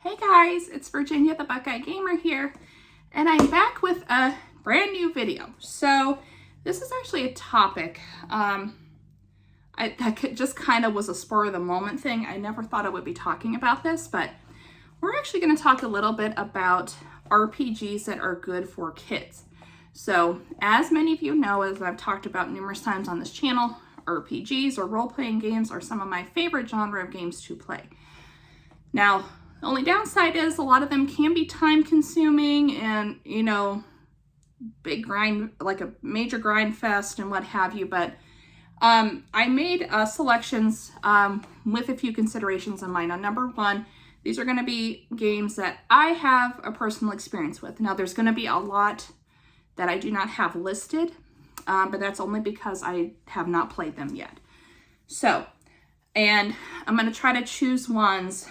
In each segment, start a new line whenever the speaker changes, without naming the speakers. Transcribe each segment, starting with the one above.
Hey guys, it's Virginia the Buckeye Gamer here, and I'm back with a brand new video. So this is actually a topic that just kind of was a spur of the moment thing. I never thought I would be talking about this, but we're actually going to talk a little bit about RPGs that are good for kids. So as many of you know, as I've talked about numerous times on this channel, RPGs or role-playing games are some of my favorite genre of games to play. Now, the only downside is a lot of them can be time consuming and, you know, big grind, like a major grind fest and what have you. But I made selections with a few considerations in mind. Now, number one, these are going to be games that I have a personal experience with. Now, there's going to be a lot that I do not have listed, but that's only because I have not played them yet. So, and I'm going to try to choose ones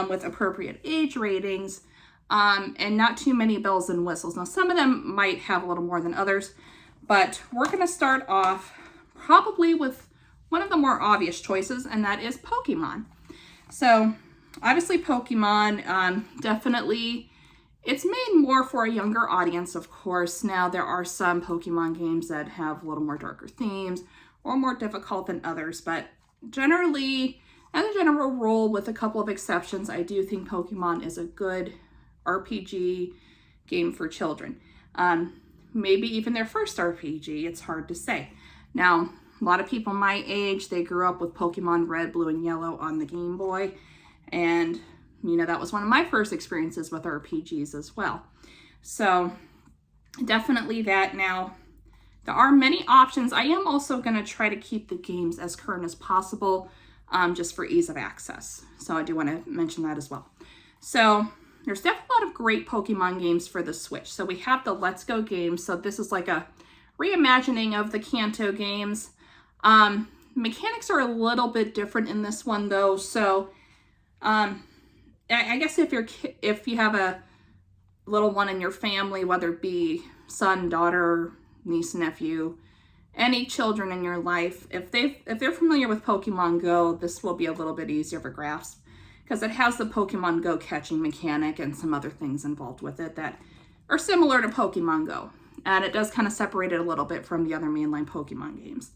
with appropriate age ratings, and not too many bells and whistles. Now, some of them might have a little more than others, but we're going to start off probably with one of the more obvious choices, and that is Pokemon. So, obviously Pokemon, definitely, it's made more for a younger audience, of course. Now, there are some Pokemon games that have a little more darker themes or more difficult than others, but generally, as a general rule, with a couple of exceptions, I do think Pokemon is a good RPG game for children. Maybe even their first RPG, it's hard to say. Now, a lot of people my age, they grew up with Pokemon Red, Blue, and Yellow on the Game Boy. And, you know, that was one of my first experiences with RPGs as well. So, definitely that. Now, there are many options. I am also going to try to keep the games as current as possible, just for ease of access. So I do want to mention that as well. So there's definitely a lot of great Pokemon games for the Switch. So we have the Let's Go games. So this is like a reimagining of the Kanto games. Mechanics are a little bit different in this one though. So I guess if you have a little one in your family, whether it be son, daughter, niece, nephew, any children in your life, if they're familiar with Pokemon Go, this will be a little bit easier of a grasp because it has the Pokemon Go catching mechanic and some other things involved with it that are similar to Pokemon Go. And it does kind of separate it a little bit from the other mainline Pokemon games.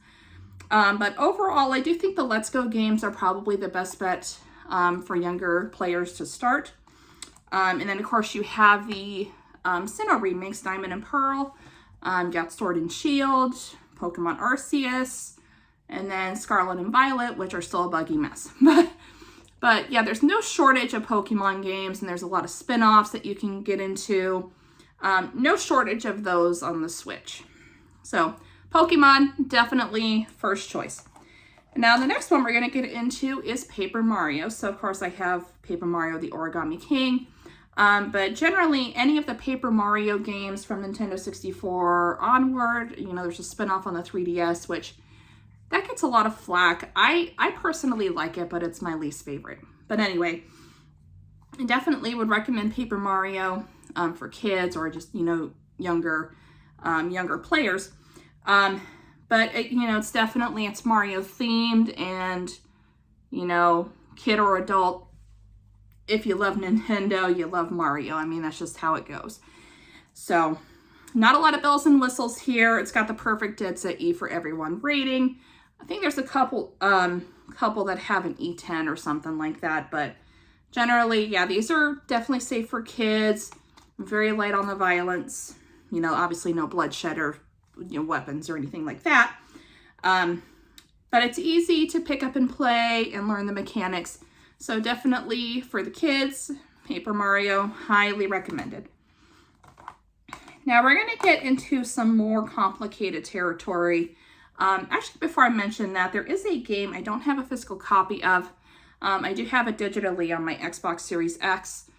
But overall, I do think the Let's Go games are probably the best bet for younger players to start. And then, of course, you have the Sinnoh remakes, Diamond and Pearl, got Sword and Shield, Pokemon Arceus, and then Scarlet and Violet, which are still a buggy mess. But yeah, there's no shortage of Pokemon games, and there's a lot of spin-offs that you can get into. No shortage of those on the Switch. So Pokemon, definitely first choice. Now the next one we're going to get into is Paper Mario. So of course I have Paper Mario the Origami King. But generally, any of the Paper Mario games from Nintendo 64 onward, you know, there's a spin-off on the 3DS, which that gets a lot of flack. I personally like it, but it's my least favorite. But anyway, I definitely would recommend Paper Mario for kids or just, you know, younger players. But, you know, it's Mario themed and, you know, kid or adult, if you love Nintendo, you love Mario. I mean, that's just how it goes. So, not a lot of bells and whistles here. It's got the perfect It's a E for everyone rating. I think there's a couple that have an E10 or something like that. But generally, yeah, these are definitely safe for kids. Very light on the violence. You know, obviously no bloodshed or, you know, weapons or anything like that. But it's easy to pick up and play and learn the mechanics. So definitely for the kids, Paper Mario, highly recommended. Now we're going to get into some more complicated territory. Actually, before I mention that, there is a game I don't have a physical copy of. I do have it digitally on my Xbox Series X,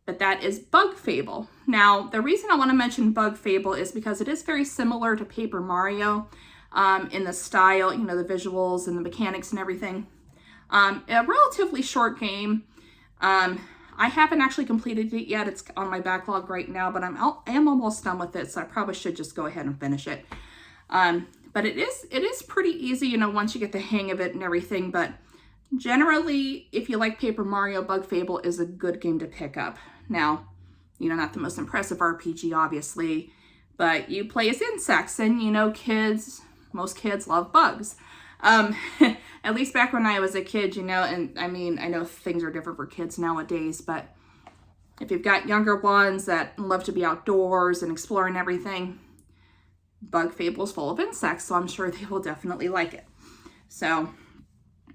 but that is Bug Fable. Now, the reason I want to mention Bug Fable is because it is very similar to Paper Mario in the style, you know, the visuals and the mechanics and everything. A relatively short game. I haven't actually completed it yet. It's on my backlog right now, but I am almost done with it, so I probably should just go ahead and finish it. But it is pretty easy, you know, once you get the hang of it and everything. But Generally, if you like Paper Mario, Bug Fable is a good game to pick up. Now, you know, not the most impressive RPG, obviously, but you play as insects, and you know, most kids love bugs. At least back when I was a kid, you know, and I mean, I know things are different for kids nowadays, but if you've got younger ones that love to be outdoors and exploring everything, Bug Fable is full of insects, so I'm sure they will definitely like it. So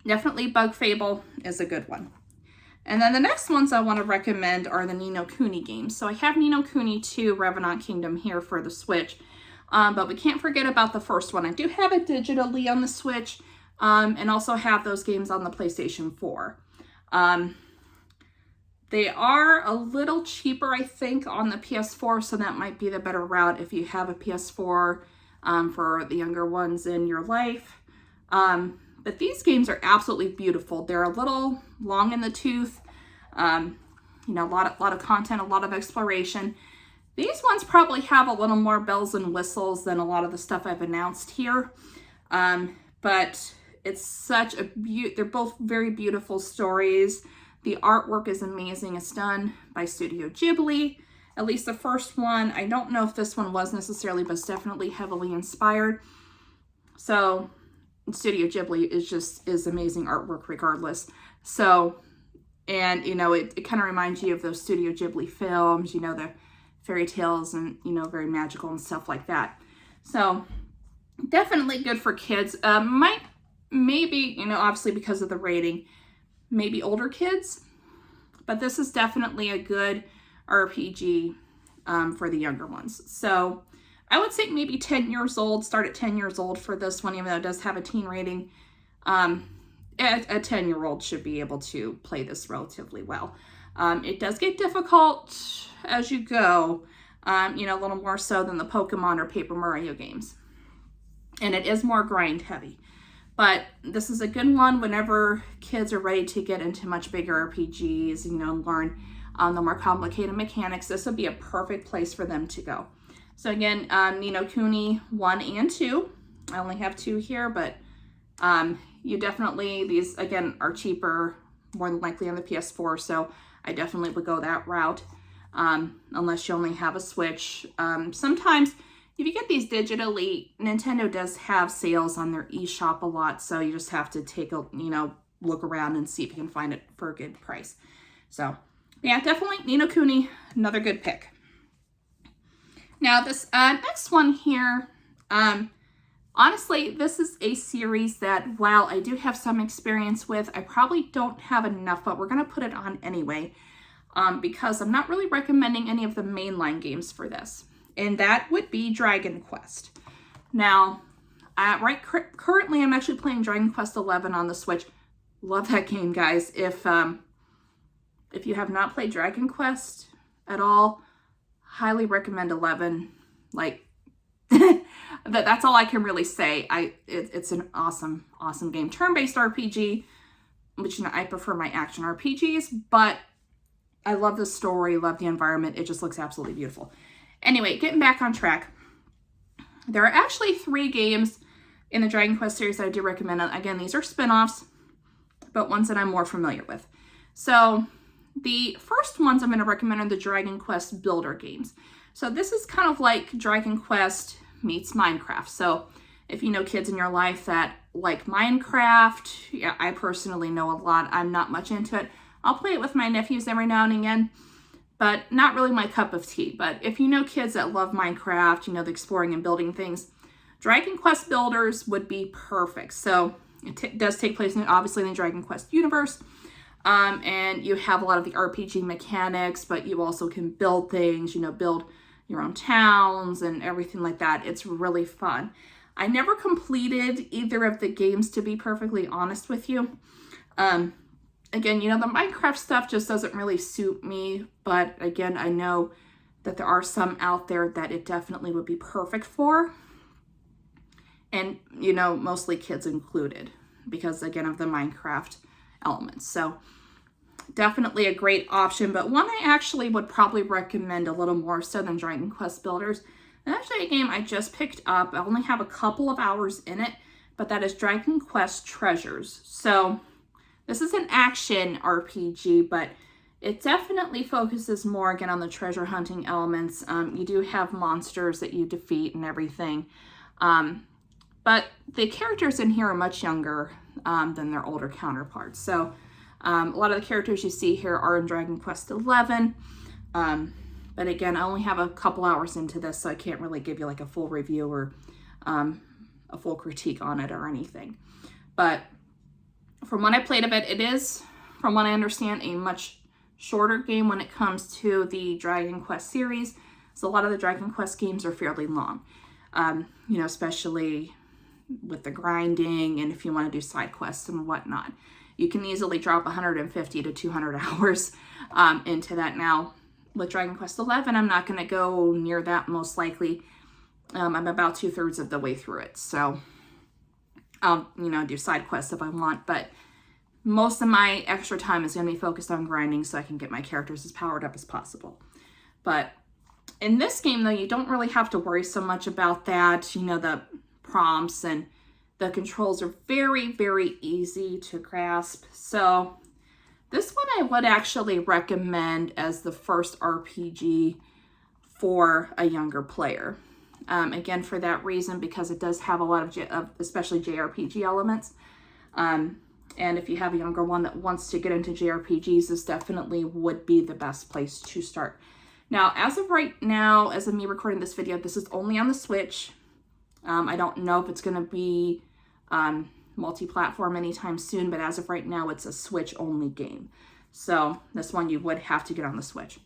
definitely Bug Fable is a good one. And then the next ones I want to recommend are the Ni no Kuni games. So I have Ni no Kuni 2 Revenant Kingdom here for the Switch, but we can't forget about the first one. I do have it digitally on the Switch, and also have those games on the PlayStation 4. They are a little cheaper, I think, on the PS4, so that might be the better route if you have a PS4 for the younger ones in your life. But these games are absolutely beautiful. They're a little long in the tooth, you know, a lot of content, a lot of exploration. These ones probably have a little more bells and whistles than a lot of the stuff I've announced here. But it's such a they're both very beautiful stories. The artwork is amazing. It's done by Studio Ghibli. At least the first one. I don't know if this one was necessarily, but it's definitely heavily inspired. So Studio Ghibli is amazing artwork regardless. So, and you know, it kind of reminds you of those Studio Ghibli films, you know, the fairy tales and, you know, very magical and stuff like that. So definitely good for kids. Maybe, you know, obviously because of the rating, maybe older kids, but this is definitely a good RPG for the younger ones. So I would say maybe 10 years old, start at 10 years old for this one, even though it does have a teen rating. A 10-year-old should be able to play this relatively well. It does get difficult as you go, you know, a little more so than the Pokemon or Paper Mario games. And it is more grind heavy. But this is a good one whenever kids are ready to get into much bigger RPGs, you know, learn the more complicated mechanics. This would be a perfect place for them to go. So again, Ni no Kuni 1 and 2. I only have 2 here, but you definitely, these again are cheaper, more than likely on the PS4, so I definitely would go that route, unless you only have a Switch. Sometimes, if you get these digitally, Nintendo does have sales on their eShop a lot, so you just have to take a, you know, look around and see if you can find it for a good price. So, yeah, definitely Ni no Kuni, another good pick. Now, this next one here, honestly, this is a series that, while I do have some experience with, I probably don't have enough, but we're going to put it on anyway, because I'm not really recommending any of the mainline games for this. And that would be Dragon Quest. Now, currently I'm actually playing Dragon Quest XI on the Switch. Love that game, guys. If you have not played Dragon Quest at all, highly recommend 11. Like, that's all I can really say. It's an awesome game. Turn-based RPG, which, you know, I prefer my action RPGs, but I love the story, love the environment. It just looks absolutely beautiful. Anyway, getting back on track. There are actually 3 games in the Dragon Quest series that I do recommend. Again, these are spin-offs, but ones that I'm more familiar with. So the first ones I'm going to recommend are the Dragon Quest Builder games. So this is kind of like Dragon Quest meets Minecraft. So if you know kids in your life that like Minecraft, yeah, I personally know a lot. I'm not much into it. I'll play it with my nephews every now and again, but not really my cup of tea. But if you know kids that love Minecraft, you know, the exploring and building things, Dragon Quest Builders would be perfect. So it does take place obviously in the Dragon Quest universe. And you have a lot of the RPG mechanics, but you also can build things, you know, build your own towns and everything like that. It's really fun. I never completed either of the games, to be perfectly honest with you. Again, you know, the Minecraft stuff just doesn't really suit me, but again, I know that there are some out there that it definitely would be perfect for. And, you know, mostly kids included because, again, of the Minecraft elements. So definitely a great option, but one I actually would probably recommend a little more so than Dragon Quest Builders. And actually a game I just picked up. I only have a couple of hours in it, but that is Dragon Quest Treasures. So This is an action RPG, but it definitely focuses more, again, on the treasure hunting elements. You do have monsters that you defeat and everything. But the characters in here are much younger than their older counterparts. So a lot of the characters you see here are in Dragon Quest XI. But again, I only have a couple hours into this, so I can't really give you like a full review or a full critique on it or anything. But from what I played of it, it is, from what I understand, a much shorter game when it comes to the Dragon Quest series. So a lot of the Dragon Quest games are fairly long, you know, especially with the grinding and if you want to do side quests and whatnot. You can easily drop 150 to 200 hours into that. Now, with Dragon Quest XI, I'm not going to go near that most likely. I'm about 2/3 of the way through it. So I'll, you know, do side quests if I want, but most of my extra time is going to be focused on grinding so I can get my characters as powered up as possible. But in this game, though, you don't really have to worry so much about that. You know, the prompts and the controls are very, very easy to grasp. So this one I would actually recommend as the first RPG for a younger player. Again, for that reason, because it does have a lot of especially JRPG elements. And if you have a younger one that wants to get into JRPGs, this definitely would be the best place to start. Now, as of right now, as of me recording this video, this is only on the Switch. I don't know if it's going to be multi-platform anytime soon, but as of right now, it's a Switch-only game. So this one you would have to get on the Switch.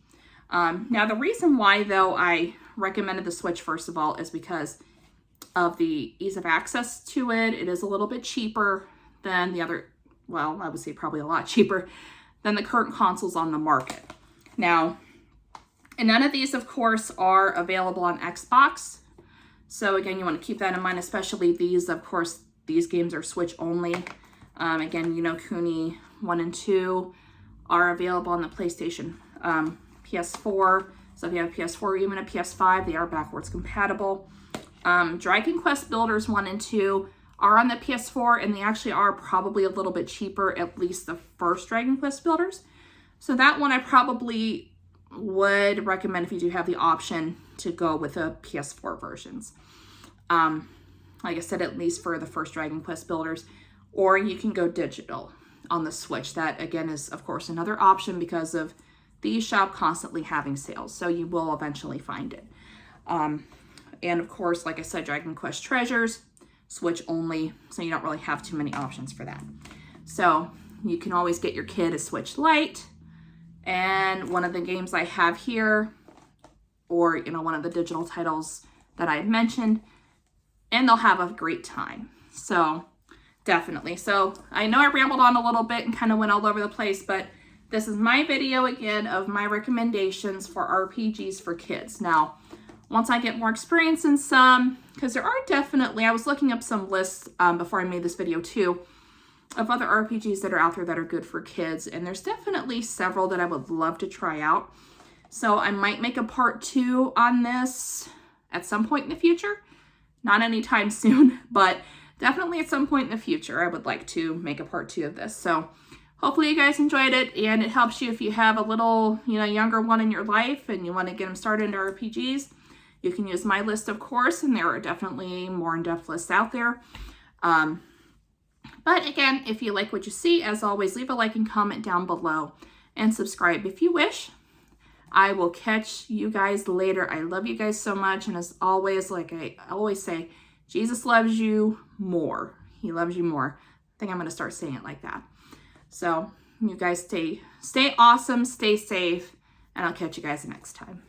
Now, the reason why, though, I recommended the Switch, first of all, is because of the ease of access to it. It is a little bit cheaper than the other, well, I would say probably a lot cheaper than the current consoles on the market. Now, and none of these, of course, are available on Xbox. So again, you want to keep that in mind, especially these. Of course, these games are Switch only. Again, Ni no Kuni 1 and 2 are available on the PlayStation PS4. So if you have a PS4 or even a PS5, they are backwards compatible. Dragon Quest Builders 1 and 2 are on the PS4, and they actually are probably a little bit cheaper, at least the first Dragon Quest Builders. So that one I probably would recommend if you do have the option to go with the PS4 versions. Like I said, at least for the first Dragon Quest Builders, or you can go digital on the Switch. That again is, of course, another option because of the eShop constantly having sales, so you will eventually find it. And of course, like I said, Dragon Quest Treasures, Switch only, so you don't really have too many options for that. So you can always get your kid a Switch Lite, and one of the games I have here, or you know, one of the digital titles that I mentioned, and they'll have a great time. So definitely. So I know I rambled on a little bit and kind of went all over the place, but this is my video again of my recommendations for RPGs for kids. Now, once I get more experience in some, because there are definitely, I was looking up some lists before I made this video too, of other RPGs that are out there that are good for kids, and there's definitely several that I would love to try out. So I might make a part 2 on this at some point in the future. Not anytime soon, but definitely at some point in the future, I would like to make a part 2 of this. So hopefully you guys enjoyed it, and it helps you if you have a little, you know, younger one in your life and you want to get them started into RPGs. You can use my list, of course, and there are definitely more in-depth lists out there. But again, if you like what you see, as always, leave a like and comment down below and subscribe if you wish. I will catch you guys later. I love you guys so much. And as always, like I always say, Jesus loves you more. He loves you more. I think I'm going to start saying it like that. So you guys stay awesome, stay safe, and I'll catch you guys next time.